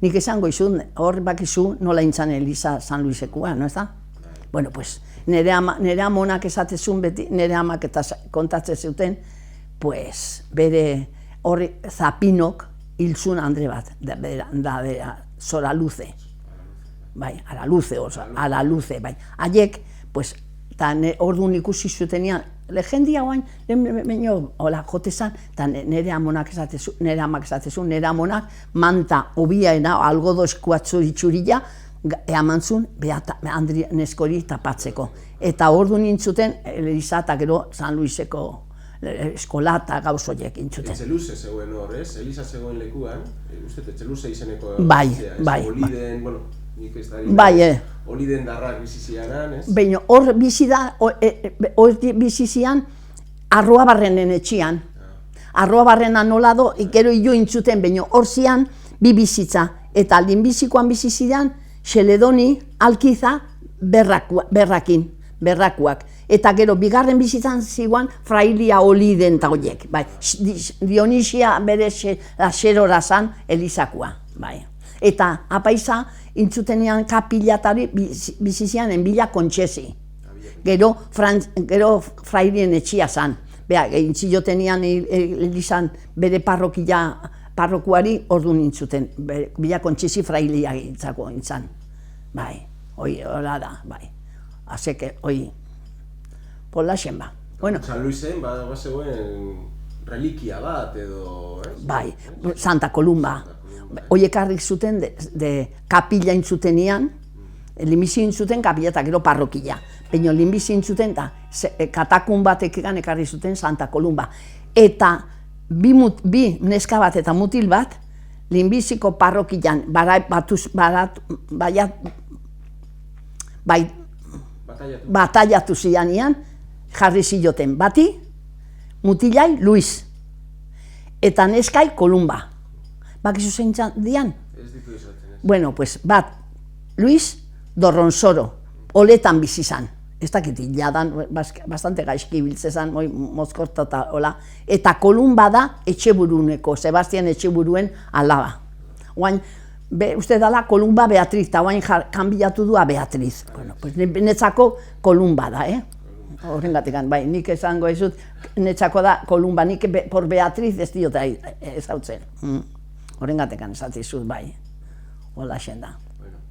nik esango izun, hor bakizu nola intzan Eliza San Luisekua, no ez da? Bueno, pues, nire amonak esatezun beti, nire amak eta kontatzen zuten, pues, bere horri Zapinok hilzun andre bat, da Zora Luze. Bai, Ara Luze, bai. Haiek, pues, orduan ikusi zutenean, lehendia guain, baino, hola, jotezan, eta nire amak esatezun, nire amonak manta obiaena, algodo eskuatzu itxurila, eamantzun, neskori tapatzeko. Eta orduan intzuten, Eliza eta gero San Luiseko eskola eta gauzoiek intzuten. Etxeluze zegoen hor, ez? Eliza zegoen lekuan, uste Etxeluze izeneko... Bai. Oliden, bueno, nik ez dari... Bai, Oliden darrak bizizianan, ez? Baina hor bizizian Arroabarrenen etxian. Arroabarrena nola do, gero hilo intzuten, baina hor zian bi bizitza. Eta lehenbizikoan bizizian, Xeledoni, Alkiza, berrakuak. Eta gero, bigarren bizitzan ziguan, Frailia Oliden eta horiek. Dionisia bere xerora zan Elizakua. Eta apaiza, intzutenean kapilatari bizizian enbila kontxezi. Gero Frailien etxia zan. Intziotenean Elizan bere parrokuari orduan intzuten. Bila kontxezi Frailia intzako intzan. Hoi, hola da, Azeke, hoi, polaxen ba. San Luisen, zegoen relikia bat edo... Bai, Santa Kolumba. Hoi ekarrik zuten de kapila intzutenean, lehenbizi intzuten kapila eta gero parrokia. Baina lehenbizi intzuten eta katakun batek ekarri zuten Santa Kolumba. Eta bi neska bat eta mutil bat, lehenbiziko parrokian bataiatu zianean, jarri ziloten. Bati, mutilai Luis, eta neskai Kolumba. Bakizu zein dian? Ez ditu izaten, ez? Bueno, pues bat, Luis Dorronsoro, oletan bizi zan. Ez dakit, hiladan, bastante gaizki biltzezan, mozkorta eta hola. Eta Kolumba da Etxeburuneko, Sebastian Etxeburuen alaba. Oain, uste dala Kolumba Beatriz, eta oain kanbilatu dua Beatriz. Bueno, pues netzako Kolumba da, Horrengatik, bai, nik esango ezut, netzako da Kolumba, nik por Beatriz ez diota ezautzen. Horrengatik esatizut, bai, hola xenda.